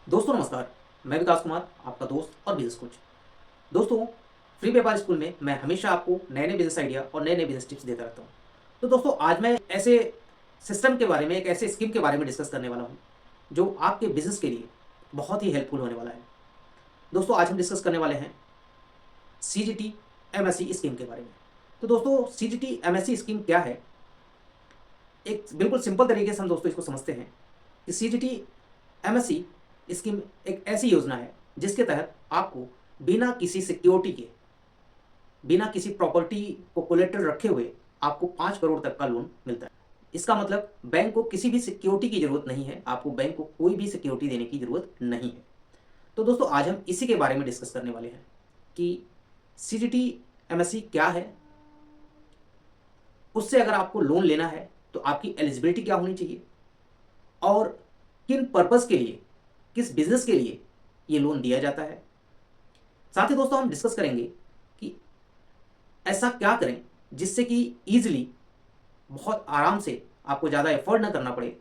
दोस्तों नमस्कार। मैं विकास कुमार, आपका दोस्त और बिजनेस कोच। दोस्तों, फ्री व्यापार स्कूल में मैं हमेशा आपको नए नए बिजनेस आइडिया और नए नए बिजनेस टिप्स देता रहता हूँ। तो दोस्तों, आज मैं ऐसे सिस्टम के बारे में, एक ऐसे स्कीम के बारे में डिस्कस करने वाला हूँ जो आपके बिजनेस के लिए बहुत ही हेल्पफुल होने वाला है। दोस्तों, आज हम डिस्कस करने वाले हैं CGT MSc स्कीम के बारे में। तो दोस्तों, CGT MSc स्कीम क्या है? एक बिल्कुल सिंपल तरीके से हम दोस्तों इसको समझते हैं कि CGT MSc स्कीम एक ऐसी योजना है जिसके तहत आपको बिना किसी सिक्योरिटी के, बिना किसी प्रॉपर्टी को कोलेटरल रखे हुए आपको 5 करोड़ तक का लोन मिलता है। इसका मतलब बैंक को किसी भी सिक्योरिटी की जरूरत नहीं है, आपको बैंक को कोई भी सिक्योरिटी देने की जरूरत नहीं है। तो दोस्तों, आज हम इसी के बारे में डिस्कस करने वाले हैं कि CGT MSc क्या है, उससे अगर आपको लोन लेना है तो आपकी एलिजिबिलिटी क्या होनी चाहिए और किन पर्पस के लिए, किस बिजनेस के लिए ये लोन दिया जाता है। साथ ही दोस्तों, हम डिस्कस करेंगे कि ऐसा क्या करें जिससे कि ईजिली, बहुत आराम से, आपको ज़्यादा एफर्ट ना करना पड़े,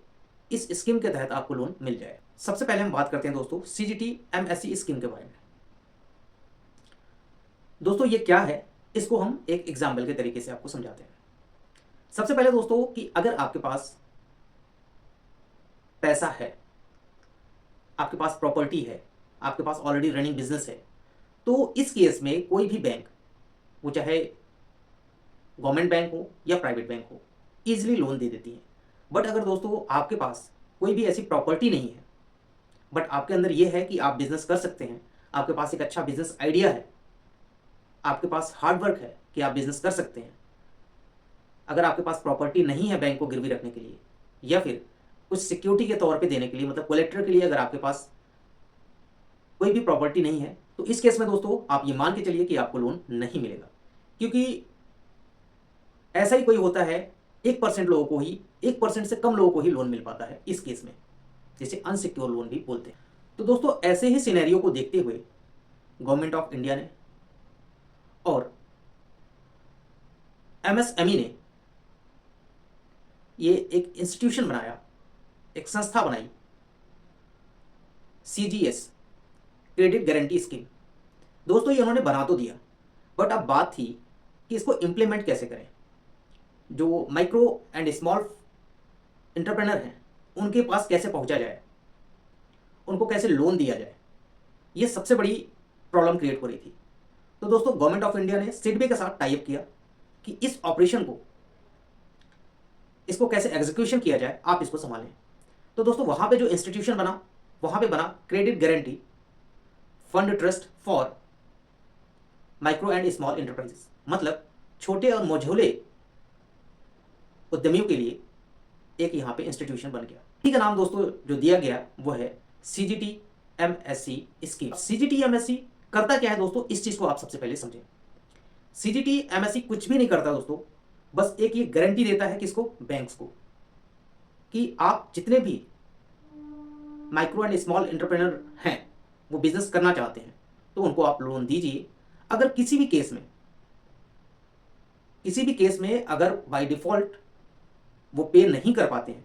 इस स्कीम के तहत आपको लोन मिल जाए। सबसे पहले हम बात करते हैं दोस्तों CGT MSc स्कीम के बारे में। दोस्तों, ये क्या है, इसको हम एक एग्जाम्पल के तरीके से आपको समझाते हैं। सबसे पहले दोस्तों, कि अगर आपके पास पैसा है, आपके पास प्रॉपर्टी है, आपके पास ऑलरेडी रनिंग बिजनेस है, तो इस केस में कोई भी बैंक, वो चाहे गवर्नमेंट बैंक हो या प्राइवेट बैंक हो, ईजिली लोन दे देती है। बट अगर दोस्तों आपके पास कोई भी ऐसी प्रॉपर्टी नहीं है, बट आपके अंदर ये है कि आप बिजनेस कर सकते हैं, आपके पास एक अच्छा बिजनेस आइडिया है, आपके पास हार्ड वर्क है कि आप बिजनेस कर सकते हैं, अगर आपके पास प्रॉपर्टी नहीं है बैंक को गिरवी रखने के लिए या फिर कुछ सिक्योरिटी के तौर पे देने के लिए, मतलब कोलेटरल के लिए, अगर आपके पास कोई भी प्रॉपर्टी नहीं है, तो इस केस में दोस्तों आप ये मान के चलिए कि आपको लोन नहीं मिलेगा। क्योंकि ऐसा ही कोई होता है, 1% लोगों को ही, 1% से कम लोगों को ही लोन मिल पाता है इस केस में, जिसे अनसिक्योर लोन भी बोलते हैं। तो दोस्तों, ऐसे ही सिनेरियो को देखते हुए गवर्नमेंट ऑफ इंडिया ने और MSME ने ये एक इंस्टीट्यूशन बनाया, एक संस्था बनाई, CGS, क्रेडिट गारंटी स्कीम। दोस्तों, ये उन्होंने बना तो दिया, बट अब बात थी कि इसको इम्प्लीमेंट कैसे करें। जो माइक्रो एंड स्मॉल एंटरप्रेनर हैं, उनके पास कैसे पहुंचा जाए, उनको कैसे लोन दिया जाए, ये सबसे बड़ी प्रॉब्लम क्रिएट हो रही थी। तो दोस्तों, गवर्नमेंट ऑफ इंडिया ने सिडबी के साथ टाई अप किया कि इस ऑपरेशन को, इसको कैसे एग्जीक्यूशन किया जाए, आप इसको संभालें। तो दोस्तों, वहां पे जो इंस्टीट्यूशन बना, वहां पे बना credit guarantee fund trust for micro and small enterprises, मतलब छोटे और मझोले उद्यमियों के लिए एक यहाँ पे इंस्टीट्यूशन बन गया। इसी का नाम दोस्तों जो दिया गया वो है CGT MSc scheme. CGT MSc करता क्या है दोस्तों, इस चीज को आप सबसे पहले समझें। CGT MSc कुछ भी नहीं करता दोस्तों, बस एक ये गारंटी देता है किसको, बैंक्स को, कि आप जितने भी माइक्रो एंड स्मॉल एंटरप्रेन्योर हैं, वो बिजनेस करना चाहते हैं, तो उनको आप लोन दीजिए। अगर किसी भी केस में, अगर बाय डिफॉल्ट वो पे नहीं कर पाते हैं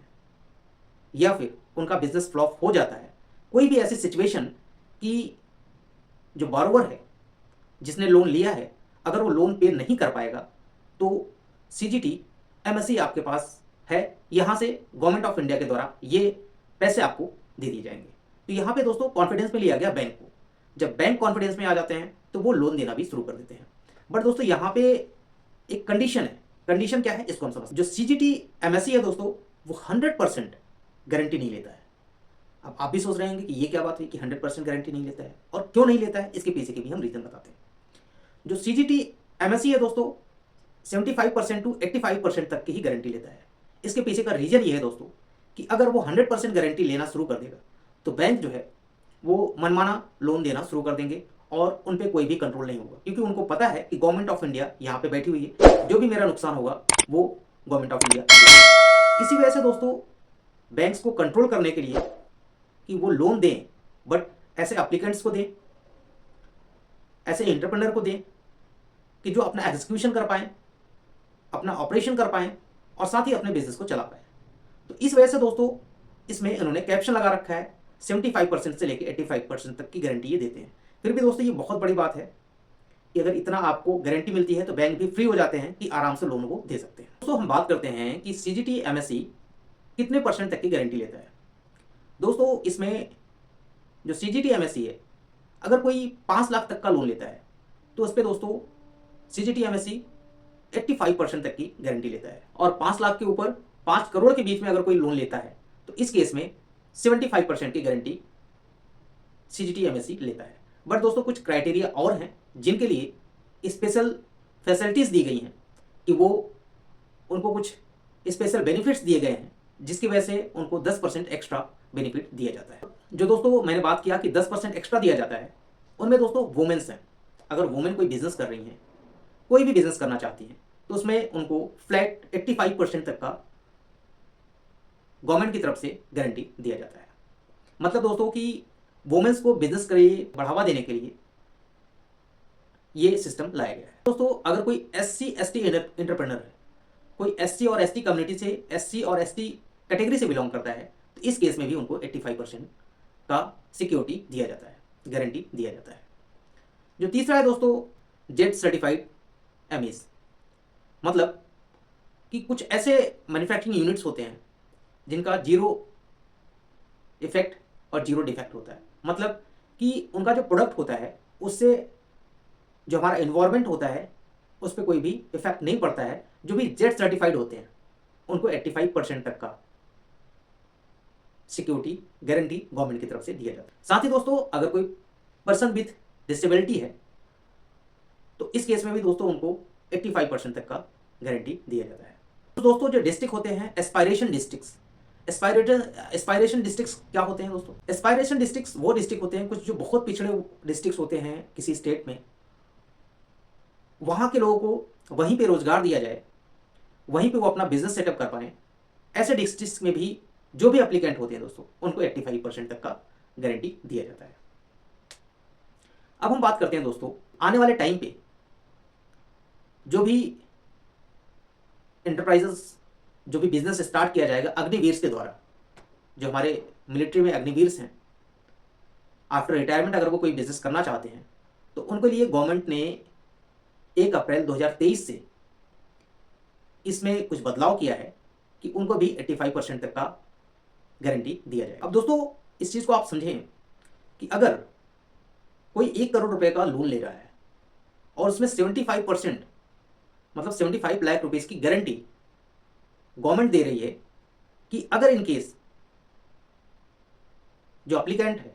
या फिर उनका बिजनेस फ्लॉप हो जाता है, कोई भी ऐसी सिचुएशन कि जो बारोवर है, जिसने लोन लिया है, अगर वो लोन पे नहीं कर पाएगा, तो CGT MSc आपके पास है, यहाँ से गवर्नमेंट ऑफ इंडिया के द्वारा ये पैसे आपको दे दिए जाएंगे। तो यहाँ पे दोस्तों कॉन्फिडेंस में लिया गया बैंक को। जब बैंक कॉन्फिडेंस में आ जाते हैं तो वो लोन देना भी शुरू कर देते हैं। बट दोस्तों, यहाँ पे एक कंडीशन है। कंडीशन क्या है, इसको हम समझ। जो CGT MSc है दोस्तों, वो 100% गारंटी नहीं लेता है। अब आप भी सोच रहे होंगे कि ये क्या बात हुई कि 100% गारंटी नहीं लेता है, और क्यों नहीं लेता है, इसके पीछे के भी हम रीजन बताते हैं। जो CGT MSc है दोस्तों, 75% टू 85% तक की ही गारंटी लेता है। इसके पीछे का रीजन ये है दोस्तों कि अगर वो 100% गारंटी लेना शुरू कर देगा, तो बैंक जो है वो मनमाना लोन देना शुरू कर देंगे और उन पे कोई भी कंट्रोल नहीं होगा, क्योंकि उनको पता है कि गवर्नमेंट ऑफ इंडिया यहाँ पे बैठी हुई है, जो भी मेरा नुकसान होगा वो गवर्नमेंट ऑफ इंडिया। इसी वजह से दोस्तों, बैंक्स को कंट्रोल करने के लिए कि वो लोन दें, बट ऐसे एप्लीकेंट्स को दें, ऐसे एंटरप्रेन्योर को दें कि जो अपना एग्जीक्यूशन कर पाएं, अपना ऑपरेशन कर पाएं और साथ ही अपने बिजनेस को चला पाएं। तो इस वजह से दोस्तों, इसमें इन्होंने कैप्शन लगा रखा है 75% से लेकर 85% तक की गारंटी ये देते हैं। फिर भी दोस्तों ये बहुत बड़ी बात है कि अगर इतना आपको गारंटी मिलती है तो बैंक भी फ्री हो जाते हैं कि आराम से लोन को दे सकते हैं। दोस्तों हम बात करते हैं कि सीजीटी एमएससी कितने परसेंट तक की गारंटी लेता है। दोस्तों इसमें जो सीजीटी एमएससी है, अगर कोई 5 लाख तक का लोन लेता है तो उस पर दोस्तों सीजीटी एमएससी 85% तक की गारंटी लेता है, और 5 लाख के ऊपर 5 करोड़ के बीच में अगर कोई लोन लेता है तो इस केस में 75% की गारंटी सीजीटी एमएससी लेता है। बट दोस्तों कुछ क्राइटेरिया और हैं जिनके लिए स्पेशल फैसिलिटीज दी गई हैं कि वो उनको कुछ स्पेशल बेनिफिट्स दिए गए हैं जिसकी वजह से उनको 10% एक्स्ट्रा बेनिफिट दिया जाता है। जो दोस्तों मैंने बात किया कि 10% एक्स्ट्रा दिया जाता है, उनमें दोस्तों वुमेन्स हैं। अगर वुमेन कोई बिजनेस कर रही हैं, कोई भी बिजनेस करना चाहती हैं, तो उसमें उनको फ्लैट 85% तक का गवर्नमेंट की तरफ से गारंटी दिया जाता है। मतलब दोस्तों कि वुमेन्स को बिजनेस के लिए बढ़ावा देने के लिए ये सिस्टम लाया गया है। दोस्तों अगर कोई SC ST एंटरप्रेन्योर है, कोई SC और ST कम्युनिटी से, SC और ST कैटेगरी से बिलोंग करता है, तो इस केस में भी उनको 85% का सिक्योरिटी दिया जाता है, गारंटी दिया जाता है। जो तीसरा है दोस्तों जेट सर्टिफाइड एमएस, मतलब कि कुछ ऐसे मैन्युफैक्चरिंग यूनिट्स होते हैं जिनका 0 इफेक्ट और 0 डिफेक्ट होता है। मतलब कि उनका जो प्रोडक्ट होता है उससे जो हमारा इन्वायरमेंट होता है उस पर कोई भी इफेक्ट नहीं पड़ता है। जो भी जेट सर्टिफाइड होते हैं उनको 85% तक का सिक्योरिटी गारंटी गवर्नमेंट की तरफ से दिया जाता है। साथ ही दोस्तों अगर कोई पर्सन विथ डिसेबिलिटी है तो इस केस में भी दोस्तों उनको 85% तक का गारंटी दिया जाता है। तो दोस्तों जो डिस्ट्रिक्ट होते हैं एस्पायरेशन डिस्ट्रिक्ट्स, एस्पायरेशन डिस्ट्रिक्ट्स क्या होते हैं दोस्तों? एस्पायरेशन डिस्ट्रिक्ट्स वो डिस्ट्रिक्ट होते हैं कुछ जो बहुत पिछड़े डिस्ट्रिक्ट्स होते हैं किसी स्टेट में, वहां के लोगों को वहीं पे रोजगार दिया जाए, वहीं पे वो अपना बिजनेस सेटअप कर पाए। ऐसे डिस्ट्रिक्ट्स में भी जो भी एप्लीकेंट होते हैं दोस्तों उनको 85% तक का गारंटी दिया जाता है। अब हम बात करते हैं दोस्तों आने वाले टाइम पे जो भी एंटरप्राइजेस, जो भी बिजनेस स्टार्ट किया जाएगा अग्निवीर के द्वारा, जो हमारे मिलिट्री में अग्निवीर हैं, आफ्टर रिटायरमेंट अगर वो कोई बिजनेस करना चाहते हैं तो उनके लिए गवर्नमेंट ने 1 अप्रैल 2023 से इसमें कुछ बदलाव किया है कि उनको भी 85% तक का गारंटी दिया जाए। अब दोस्तों इस चीज़ को आप समझें कि अगर कोई 1 करोड़ रुपए का लोन ले रहा है और उसमें 75% मतलब 75 लाख रुपीस की गारंटी गवर्नमेंट दे रही है कि अगर इन केस जो एप्लीकेंट है,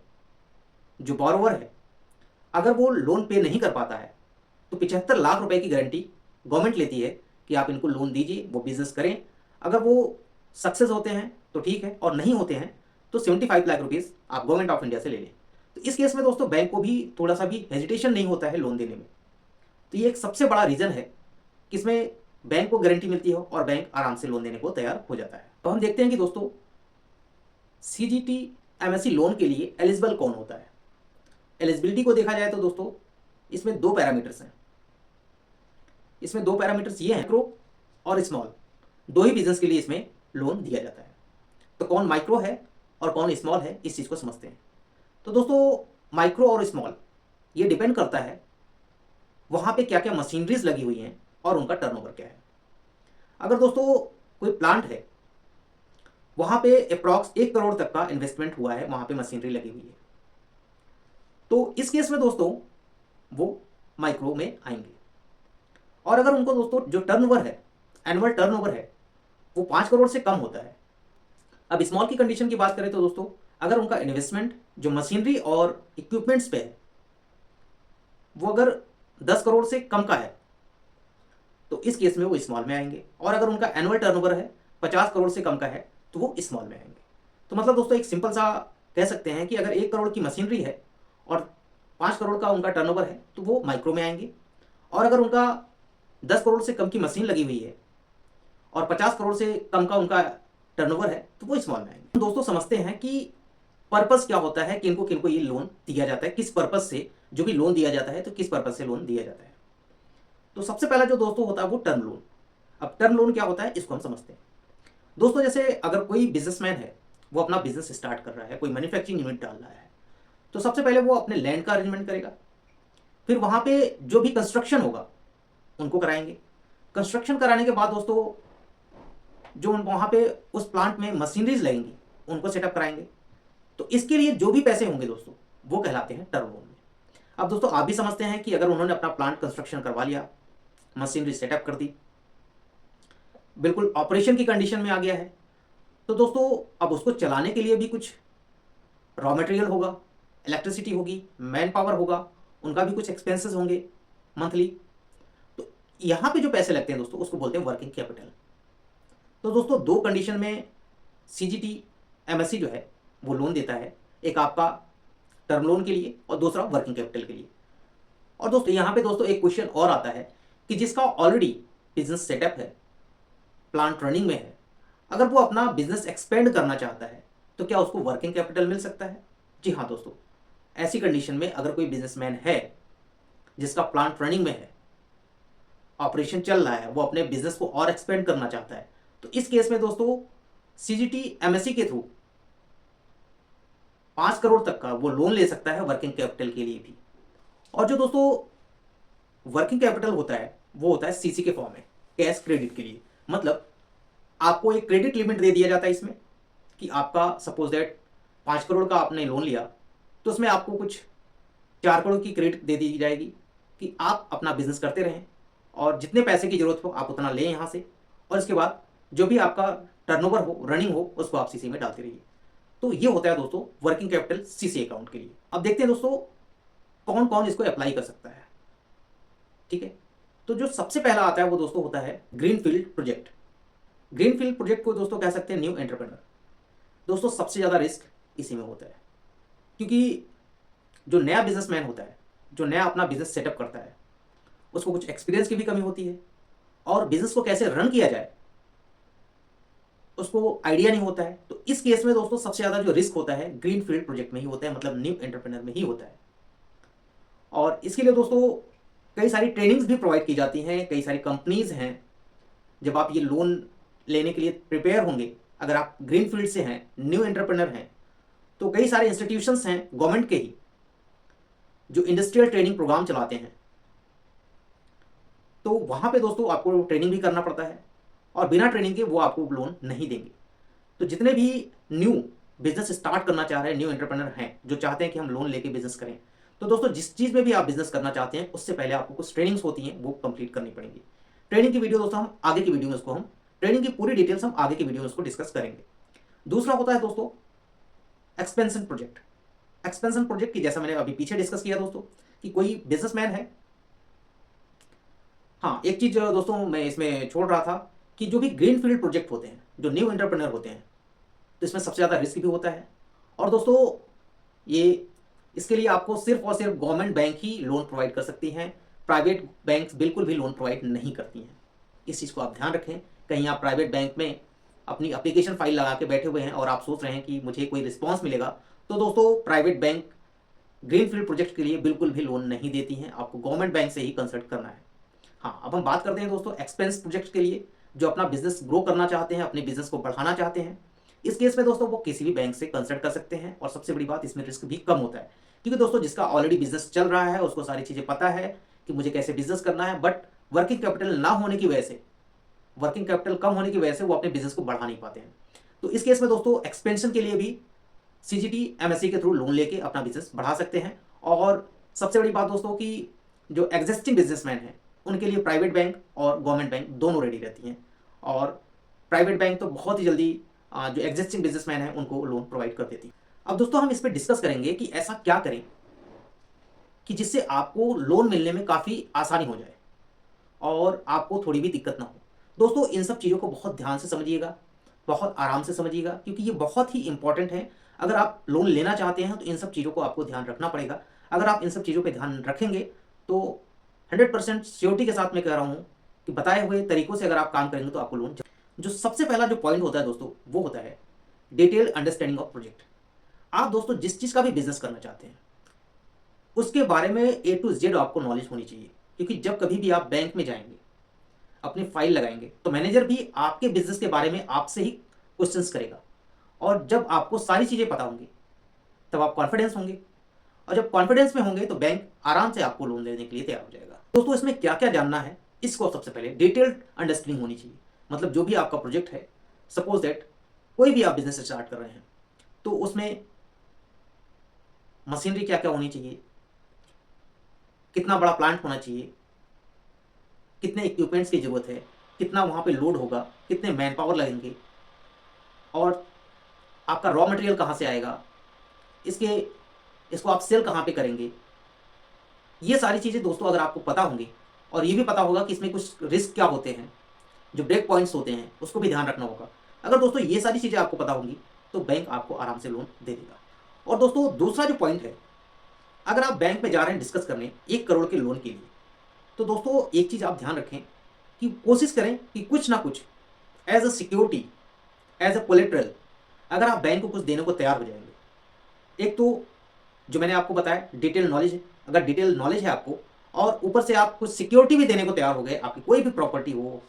जो बोरोवर है, अगर वो लोन पे नहीं कर पाता है तो 75 लाख रुपए की गारंटी गवर्नमेंट लेती है कि आप इनको लोन दीजिए, वो बिजनेस करें। अगर वो सक्सेस होते हैं तो ठीक है, और नहीं होते हैं तो 75 लाख रुपीस आप गवर्नमेंट ऑफ इंडिया से ले लें। तो इस केस में दोस्तों बैंक को भी थोड़ा सा भी हेजिटेशन नहीं होता है लोन देने में। तो ये एक सबसे बड़ा रीजन है कि इसमें बैंक को गारंटी मिलती है और बैंक आराम से लोन देने को तैयार हो जाता है। तो हम देखते हैं कि दोस्तों सीजीटी एमएससी लोन के लिए एलिजिबल कौन होता है। एलिजिबिलिटी को देखा जाए तो दोस्तों इसमें 2 पैरामीटर्स हैं। इसमें 2 पैरामीटर्स ये हैं, माइक्रो और स्मॉल, 2 ही बिजनेस के लिए इसमें लोन दिया जाता है। तो कौन माइक्रो है और कौन स्मॉल है, इस चीज़ को समझते हैं। तो दोस्तों माइक्रो और स्मॉल ये डिपेंड करता है वहाँ पे क्या क्या मशीनरीज लगी हुई हैं और उनका टर्नओवर क्या है। अगर दोस्तों कोई प्लांट है, वहाँ पे अप्रॉक्स 1 करोड़ तक का इन्वेस्टमेंट हुआ है, वहाँ पे मशीनरी लगी हुई है, तो इस केस में दोस्तों वो माइक्रो में आएंगे। और अगर उनको दोस्तों जो टर्नओवर है, एनुअल टर्नओवर है, वो 5 करोड़ से कम होता है। अब स्मॉल की कंडीशन की बात करें तो दोस्तों अगर उनका इन्वेस्टमेंट जो मशीनरी और इक्विपमेंट्स पे है वो अगर 10 करोड़ से कम का है तो इस केस में वो स्मॉल में आएंगे। और अगर उनका एनुअल टर्नओवर है 50 करोड़ से कम का है तो वो स्मॉल में आएंगे। तो मतलब दोस्तों एक सिंपल सा कह सकते हैं कि अगर 1 करोड़ की मशीनरी है और 5 करोड़ का उनका टर्नओवर है तो वो माइक्रो में आएंगे। और अगर उनका 10 करोड़ से कम की मशीन लगी हुई है और 50 करोड़ से कम का उनका टर्नओवर है तो वो स्मॉल में आएंगे। दोस्तों समझते हैं कि पर्पस क्या होता है, किनको किनको ये लोन दिया जाता है, किस पर्पस से जो भी लोन दिया जाता है, तो किस पर्पस से लोन दिया जाता है। तो सबसे पहला जो दोस्तों होता है वो टर्म लोन। अब टर्म लोन क्या होता है इसको हम समझते हैं। दोस्तों जैसे अगर कोई बिजनेसमैन है वो अपना बिजनेस स्टार्ट कर रहा है, कोई मैन्युफैक्चरिंग यूनिट डाल रहा है, तो सबसे पहले वो अपने लैंड का अरेंजमेंट करेगा। फिर वहाँ पे जो भी कंस्ट्रक्शन होगा उनको कराएंगे। कंस्ट्रक्शन कराने के बाद दोस्तों जो वहाँ पे उस प्लांट में मशीनरीज लगेंगी उनको सेटअप कराएंगे। तो इसके लिए जो भी पैसे होंगे दोस्तों वो कहलाते हैं टर्म लोन में। अब दोस्तों आप भी समझते हैं कि अगर उन्होंने अपना प्लांट कंस्ट्रक्शन करवा लिया, मशीनरी सेटअप कर दी, बिल्कुल ऑपरेशन की कंडीशन में आ गया है, तो दोस्तों अब उसको चलाने के लिए भी कुछ रॉ मटेरियल होगा, इलेक्ट्रिसिटी होगी, मैन पावर होगा, उनका भी कुछ एक्सपेंसेस होंगे मंथली। तो यहाँ पे जो पैसे लगते हैं दोस्तों उसको बोलते हैं वर्किंग कैपिटल। तो दोस्तों दो कंडीशन में सीजीटी एमएससी जो है वो लोन देता है, एक आपका टर्म लोन के लिए और दूसरा वर्किंग कैपिटल के लिए। और दोस्तों यहाँ पे दोस्तों एक क्वेश्चन और आता है कि जिसका ऑलरेडी बिजनेस सेटअप है, प्लांट रनिंग में है, अगर वो अपना बिजनेस एक्सपेंड करना चाहता है तो क्या उसको वर्किंग कैपिटल मिल सकता है? जी हाँ दोस्तों, ऐसी कंडीशन में अगर कोई बिजनेसमैन है जिसका प्लांट रनिंग में है, ऑपरेशन चल रहा है, वो अपने बिजनेस को और एक्सपेंड करना चाहता है, तो इस केस में दोस्तों सीजीटी एमएससी के थ्रू 5 करोड़ तक का वो लोन ले सकता है वर्किंग कैपिटल के लिए भी। और जो दोस्तों वर्किंग कैपिटल होता है वो होता है सीसी के फॉर्म में, कैश क्रेडिट के लिए। मतलब आपको एक क्रेडिट लिमिट दे दिया जाता है इसमें कि आपका सपोज दैट 5 करोड़ का आपने लोन लिया, तो उसमें आपको कुछ 4 करोड़ की क्रेडिट दे दी जाएगी कि आप अपना बिजनेस करते रहें और जितने पैसे की जरूरत हो आप उतना लें यहाँ से, और इसके बाद जो भी आपका टर्नओवर हो, रनिंग हो, उसको आप सीसी में डालते रहिए। तो ये होता है दोस्तों वर्किंग कैपिटल सीसी अकाउंट के लिए। अब देखते हैं दोस्तों कौन कौन इसको अप्लाई कर सकता है। ठीक है, तो जो सबसे पहला आता है वो दोस्तों होता है ग्रीनफील्ड प्रोजेक्ट। ग्रीनफील्ड प्रोजेक्ट को दोस्तों कह सकते हैं न्यू एंटरप्रेन्योर। दोस्तों सबसे ज़्यादा रिस्क इसी में होता है, क्योंकि जो नया बिजनेसमैन होता है, जो नया अपना बिजनेस सेटअप करता है, उसको कुछ एक्सपीरियंस की भी कमी होती है और बिजनेस को कैसे रन किया जाए उसको आइडिया नहीं होता है। तो इस केस में दोस्तों सबसे ज़्यादा जो रिस्क होता है ग्रीनफील्ड प्रोजेक्ट में ही होता है, मतलब न्यू एंटरप्रेन्योर में ही होता है। और इसके लिए दोस्तों कई सारी ट्रेनिंग्स भी प्रोवाइड की जाती हैं, कई सारी कंपनीज हैं। जब आप ये लोन लेने के लिए प्रिपेयर होंगे, अगर आप ग्रीन फील्ड से हैं, न्यू एंटरप्रेन्योर हैं, तो कई सारे इंस्टीट्यूशंस हैं गवर्नमेंट के ही जो इंडस्ट्रियल ट्रेनिंग प्रोग्राम चलाते हैं। तो वहाँ पे दोस्तों आपको ट्रेनिंग भी करना पड़ता है और बिना ट्रेनिंग के वो आपको लोन नहीं देंगे। तो जितने भी न्यू बिजनेस स्टार्ट करना चाह रहे हैं, न्यू एंटरप्रेन्योर हैं जो चाहते हैं कि हम लोन लेके बिजनेस करें, तो दोस्तों जिस चीज़ में भी आप बिजनेस करना चाहते हैं उससे पहले आपको कुछ ट्रेनिंग्स होती हैं वो कंप्लीट करनी पड़ेंगी। ट्रेनिंग की वीडियो दोस्तों हम आगे की वीडियो में उसको हम ट्रेनिंग की पूरी डिटेल्स हम आगे की वीडियो में उसको डिस्कस करेंगे। दूसरा होता है दोस्तों एक्सपेंशन प्रोजेक्ट। एक्सपेंशन प्रोजेक्ट की जैसा मैंने अभी पीछे डिस्कस किया दोस्तों कि कोई बिजनेसमैन है। हाँ, एक चीज़ दोस्तों मैं इसमें छोड़ रहा था कि जो भी ग्रीन फील्ड प्रोजेक्ट होते हैं, जो न्यू एंटरप्रेन्योर होते हैं, तो इसमें सबसे ज़्यादा रिस्क भी होता है। और दोस्तों ये इसके लिए आपको सिर्फ और सिर्फ गवर्नमेंट बैंक ही लोन प्रोवाइड कर सकती हैं, प्राइवेट बैंक्स बिल्कुल भी लोन प्रोवाइड नहीं करती हैं। इस चीज़ को आप ध्यान रखें। कहीं आप प्राइवेट बैंक में अपनी एप्लीकेशन फाइल लगा के बैठे हुए हैं और आप सोच रहे हैं कि मुझे कोई रिस्पॉन्स मिलेगा, तो दोस्तों प्राइवेट बैंक ग्रीनफील्ड प्रोजेक्ट के लिए बिल्कुल भी लोन नहीं देती हैं, आपको गवर्नमेंट बैंक से ही कंसल्ट करना है। हाँ, अब हम बात करते हैं दोस्तों एक्सपेंस प्रोजेक्ट के लिए, जो अपना बिजनेस ग्रो करना चाहते हैं, अपने बिजनेस को बढ़ाना चाहते हैं। इस केस में दोस्तों वो किसी भी बैंक से कंसल्ट कर सकते हैं और सबसे बड़ी बात इसमें रिस्क भी कम होता है, क्योंकि दोस्तों जिसका ऑलरेडी बिजनेस चल रहा है उसको सारी चीज़ें पता है कि मुझे कैसे बिजनेस करना है। बट वर्किंग कैपिटल ना होने की वजह से, वर्किंग कैपिटल कम होने की वजह से वो अपने बिजनेस को बढ़ा नहीं पाते हैं। तो इस केस में दोस्तों एक्सपेंशन के लिए भी सीजीटी एमएससी के थ्रू लोन लेके अपना बिजनेस बढ़ा सकते हैं। और सबसे बड़ी बात दोस्तों कि जो एग्जिस्टिंग बिजनेसमैन हैं उनके लिए प्राइवेट बैंक और गवर्नमेंट बैंक दोनों रेडी रहती हैं, और प्राइवेट बैंक तो बहुत ही जल्दी जो एग्जिस्टिंग बिजनेसमैन हैं उनको लोन प्रोवाइड कर देती है। अब दोस्तों हम इस पर डिस्कस करेंगे कि ऐसा क्या करें कि जिससे आपको लोन मिलने में काफ़ी आसानी हो जाए और आपको थोड़ी भी दिक्कत ना हो। दोस्तों इन सब चीज़ों को बहुत ध्यान से समझिएगा, बहुत आराम से समझिएगा, क्योंकि ये बहुत ही इंपॉर्टेंट है। अगर आप लोन लेना चाहते हैं तो इन सब चीज़ों को आपको ध्यान रखना पड़ेगा। अगर आप इन सब चीज़ों पर ध्यान रखेंगे तो 100% श्योरिटी के साथ मैं कह रहा हूँ कि बताए हुए तरीकों से अगर आप काम करेंगे तो आपको लोन। जो सबसे पहला जो पॉइंट होता है दोस्तों वो होता है डिटेल्ड अंडरस्टैंडिंग ऑफ प्रोजेक्ट। आप दोस्तों जिस चीज़ का भी बिजनेस करना चाहते हैं उसके बारे में ए टू जेड आपको नॉलेज होनी चाहिए, क्योंकि जब कभी भी आप बैंक में जाएंगे, अपनी फाइल लगाएंगे, तो मैनेजर भी आपके बिजनेस के बारे में आपसे ही क्वेश्चंस करेगा और जब आपको सारी चीज़ें पता होंगी तब आप कॉन्फिडेंस होंगे, और जब कॉन्फिडेंस में होंगे तो बैंक आराम से आपको लोन देने के लिए तैयार हो जाएगा। दोस्तों इसमें क्या क्या जानना है, इसको सबसे पहले डिटेल्ड अंडरस्टैंडिंग होनी चाहिए। मतलब जो भी आपका प्रोजेक्ट है, सपोज दैट कोई भी आप बिजनेस स्टार्ट कर रहे हैं, तो उसमें मशीनरी क्या क्या होनी चाहिए, कितना बड़ा प्लांट होना चाहिए, कितने इक्विपमेंट्स की ज़रूरत है, कितना वहाँ पे लोड होगा, कितने मैन पावर लगेंगे, और आपका रॉ मटेरियल कहाँ से आएगा, इसके इसको आप सेल कहाँ पे करेंगे। ये सारी चीज़ें दोस्तों अगर आपको पता होंगी, और ये भी पता होगा कि इसमें कुछ रिस्क क्या होते हैं, जो ब्रेक पॉइंट्स होते हैं, उसको भी ध्यान रखना होगा। अगर दोस्तों ये सारी चीज़ें आपको पता होंगी तो बैंक आपको आराम से लोन दे देगा। और दोस्तों दूसरा जो पॉइंट है, अगर आप बैंक में जा रहे हैं डिस्कस करने 1 करोड़ के लोन के लिए, तो दोस्तों एक चीज़ आप ध्यान रखें कि कोशिश करें कि कुछ ना कुछ as a security, as a collateral, अगर आप बैंक को कुछ देने को तैयार हो जाएंगे। एक तो जो मैंने आपको बताया डिटेल नॉलेज है, अगर डिटेल नॉलेज है आपको, और ऊपर से आप कुछ सिक्योरिटी भी देने को तैयार हो गए, आपकी कोई भी प्रॉपर्टी हो,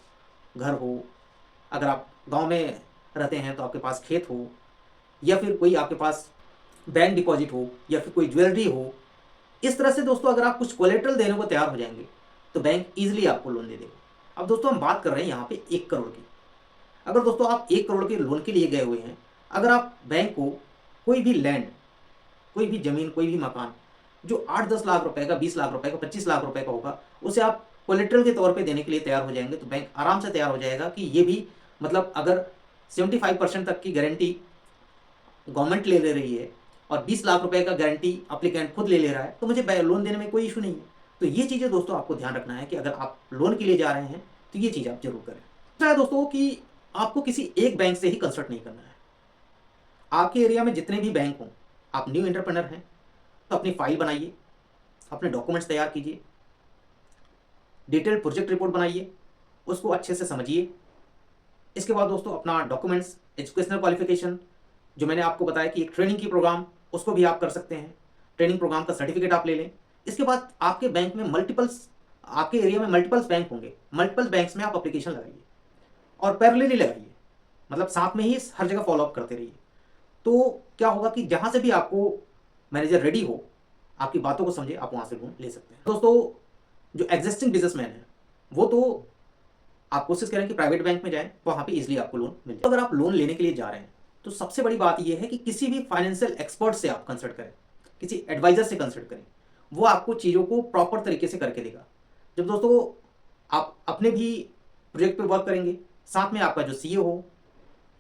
घर हो, अगर आप गांव में रहते हैं तो आपके पास खेत हो, या फिर कोई आपके पास बैंक डिपॉजिट हो, या फिर कोई ज्वेलरी हो, इस तरह से दोस्तों अगर आप कुछ कोलेट्रल देने को तैयार हो जाएंगे तो बैंक ईजिली आपको लोन दे देगा। अब दोस्तों हम बात कर रहे हैं यहाँ पे 1 करोड़ की। अगर दोस्तों आप 1 करोड़ के लोन के लिए गए हुए हैं, अगर आप बैंक को कोई भी लैंड, कोई भी ज़मीन, कोई भी मकान जो 8-10 लाख रुपए का, 20 लाख रुपए का, 25 लाख रुपए का होगा, उसे आप कोलेट्रल के तौर पे देने के लिए तैयार हो जाएंगे, तो बैंक आराम से तैयार हो जाएगा कि ये भी, मतलब अगर 75% तक की गारंटी गवर्नमेंट ले रही है और 20 लाख रुपए का गारंटी अप्लीकेंट खुद ले रहा है, तो मुझे लोन देने में कोई इशू नहीं है। तो ये चीज़ें दोस्तों आपको ध्यान रखना है कि अगर आप लोन के लिए जा रहे हैं तो ये चीज़ आप जरूर करें। दूसरा है दोस्तों कि आपको किसी एक बैंक से ही कंसल्ट नहीं करना है। आपके एरिया में जितने भी बैंक हों, आप न्यू एंटरप्रेनर हैं तो अपनी फाइल बनाइए, अपने डॉक्यूमेंट्स तैयार कीजिए, डिटेल्ड प्रोजेक्ट रिपोर्ट बनाइए, उसको अच्छे से समझिए। इसके बाद दोस्तों अपना डॉक्यूमेंट्स, एजुकेशनल क्वालिफिकेशन, जो मैंने आपको बताया कि एक ट्रेनिंग की प्रोग्राम, उसको भी आप कर सकते हैं, ट्रेनिंग प्रोग्राम का सर्टिफिकेट आप ले लें। इसके बाद आपके बैंक में मल्टीपल्स, आपके एरिया में मल्टीपल्स बैंक होंगे, मल्टीपल बैंक्स में आप एप्लीकेशन लगाइए और पैरेलली लगाइए, मतलब साथ में ही हर जगह फॉलोअप करते रहिए। तो क्या होगा कि जहाँ से भी आपको मैनेजर रेडी हो, आपकी बातों को समझे, आप वहाँ से लोन ले सकते हैं। दोस्तों जो एग्जिस्टिंग बिजनेसमैन है वो तो आप कोशिश करें कि प्राइवेट बैंक में जाएं, वहाँ पे इजीली आपको लोन मिल जाए। अगर आप लोन लेने के लिए जा रहे हैं तो सबसे बड़ी बात यह है कि किसी भी फाइनेंशियल एक्सपर्ट से आप कंसल्ट करें, किसी एडवाइजर से कंसल्ट करें, वो आपको चीज़ों को प्रॉपर तरीके से करके देगा। जब दोस्तों आप अपने भी प्रोजेक्ट पे वर्क करेंगे, साथ में आपका जो सीए हो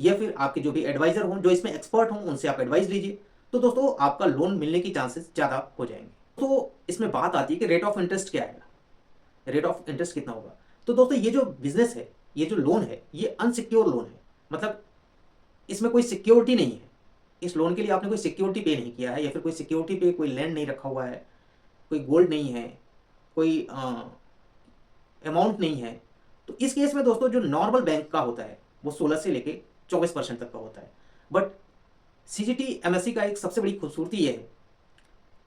या फिर आपके जो भी एडवाइजर हों जो इसमें एक्सपर्ट हों, उनसे आप एडवाइस लीजिए, तो दोस्तों आपका लोन मिलने की चांसेस ज़्यादा हो जाएंगे। तो इसमें बात आती है कि रेट ऑफ इंटरेस्ट क्या है, रेट ऑफ इंटरेस्ट कितना होगा। तो दोस्तों ये जो बिजनेस है, ये जो लोन है, ये अनसिक्योर लोन है, मतलब इसमें कोई सिक्योरिटी नहीं है। इस लोन के लिए आपने कोई सिक्योरिटी पे नहीं किया है, या फिर कोई सिक्योरिटी पे कोई लैंड नहीं रखा हुआ है, कोई गोल्ड नहीं है, कोई अमाउंट नहीं है। तो इस केस में दोस्तों जो नॉर्मल बैंक का होता है वो 16 से लेके 24% तक का होता है। बट सीजीटी एमएससी का एक सबसे बड़ी खूबसूरती ये है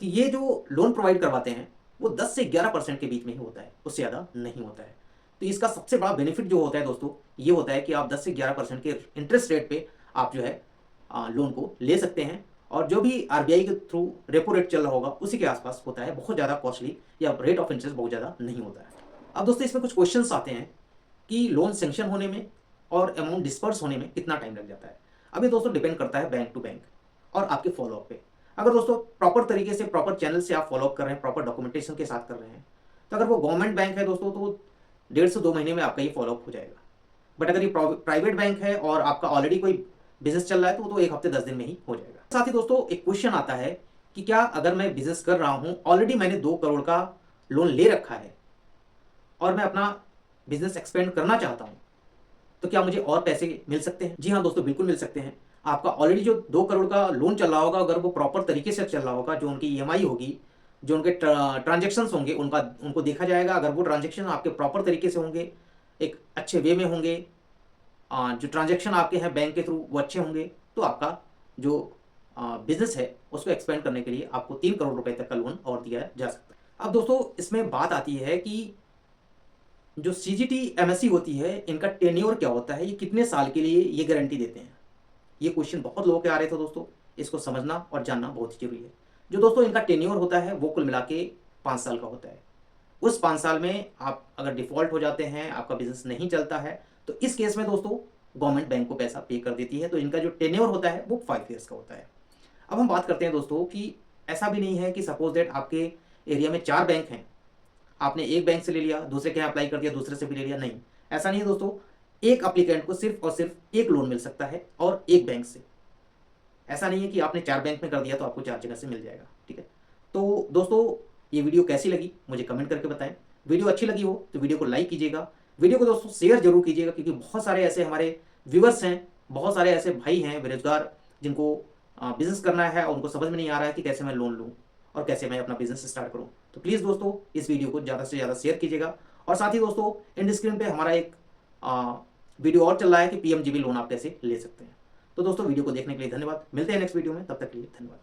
कि ये जो लोन प्रोवाइड करवाते हैं वो 10 से 11% के बीच में ही होता है, उससे ज़्यादा नहीं होता है। तो इसका सबसे बड़ा बेनिफिट जो होता है दोस्तों, ये होता है कि आप 10 से 11% के इंटरेस्ट रेट पे आप जो है लोन को ले सकते हैं, और जो भी आरबीआई के थ्रू रेपो रेट चल रहा होगा उसी के आसपास होता है, बहुत ज़्यादा कॉस्टली या रेट ऑफ इंटरेस्ट बहुत ज़्यादा नहीं होता है। अब दोस्तों इसमें कुछ क्वेश्चंस आते हैं कि लोन सेंक्शन होने में और अमाउंट डिस्पर्स होने में कितना टाइम लग जाता है। अब ये दोस्तों डिपेंड करता है बैंक टू बैंक और आपके फॉलोअप पे। अगर दोस्तों प्रॉपर तरीके से, प्रॉपर चैनल से आप फॉलोअप कर रहे हैं, प्रॉपर डॉक्यूमेंटेशन के साथ कर रहे हैं, तो अगर वो गवर्नमेंट बैंक है दोस्तों तो 1.5 से 2 महीने में आपका ये फॉलोअप हो जाएगा। बट अगर ये प्राइवेट बैंक है और आपका ऑलरेडी कोई बिजनेस चल रहा है तो वो तो 1 हफ्ते 10 दिन में ही हो जाएगा। साथ ही दोस्तों एक क्वेश्चन आता है कि क्या अगर मैं बिजनेस कर रहा हूँ, ऑलरेडी मैंने 2 करोड़ का लोन ले रखा है और मैं अपना बिजनेस एक्सपेंड करना चाहता हूँ, तो क्या मुझे और पैसे मिल सकते हैं? जी हाँ दोस्तों, बिल्कुल मिल सकते हैं। आपका ऑलरेडी जो 2 करोड़ का लोन चल रहा होगा, अगर वो प्रॉपर तरीके से चल रहा होगा, जो उनकी ईएमआई होगी, जो उनके ट्रांजेक्शन्स होंगे, उनको देखा जाएगा। अगर वो ट्रांजेक्शन आपके प्रॉपर तरीके से होंगे, एक अच्छे वे में होंगे, जो ट्रांजेक्शन आपके हैं बैंक के थ्रू वो अच्छे होंगे, तो आपका जो बिजनेस है उसको एक्सपेंड करने के लिए आपको 3 करोड़ रुपए तक का लोन और दिया जा सकता है। अब दोस्तों इसमें बात आती है कि जो सीजीटी एमएससी होती है, इनका टेन्योर क्या होता है, ये कितने साल के लिए ये गारंटी देते हैं। ये क्वेश्चन बहुत लोगों के आ रहे थे दोस्तों, इसको समझना और जानना बहुत ही जरूरी है। जो दोस्तों इनका टेन्योर होता है वो कुल मिला के 5 साल का होता है। उस 5 साल में आप अगर डिफॉल्ट हो जाते हैं, आपका बिजनेस नहीं चलता है, तो इस केस में दोस्तों गवर्नमेंट बैंक को पैसा पे कर देती है। तो इनका जो टेन्योर होता है वो 5 ईयर्स का होता है। अब हम बात करते हैं दोस्तों कि ऐसा भी नहीं है कि सपोज दैट आपके एरिया में 4 बैंक हैं, आपने एक बैंक से ले लिया, दूसरे के यहाँ अप्लाई कर दिया, दूसरे से भी ले लिया, नहीं, ऐसा नहीं है दोस्तों। एक एप्लीकेंट को सिर्फ और सिर्फ एक लोन मिल सकता है और एक बैंक से। ऐसा नहीं है कि आपने 4 बैंक में कर दिया तो आपको 4 जगह से मिल जाएगा, ठीक है। तो दोस्तों ये वीडियो कैसी लगी मुझे कमेंट करके बताएं। वीडियो अच्छी लगी हो तो वीडियो को लाइक कीजिएगा, वीडियो को दोस्तों शेयर जरूर कीजिएगा, क्योंकि बहुत सारे ऐसे हमारे व्यूअर्स हैं, बहुत सारे ऐसे भाई हैं बेरोजगार जिनको बिजनेस करना है और उनको समझ में नहीं आ रहा है कि कैसे मैं लोन लूँ और कैसे मैं अपना बिजनेस स्टार्ट करूँ। तो प्लीज़ दोस्तों इस वीडियो को ज़्यादा से ज़्यादा शेयर कीजिएगा। और साथ ही दोस्तों एंड स्क्रीन पे हमारा एक वीडियो और चल रहा है कि पीएमजीबी लोन आप कैसे ले सकते हैं। तो दोस्तों वीडियो को देखने के लिए धन्यवाद, मिलते हैं नेक्स्ट वीडियो में, तब तक के लिए धन्यवाद।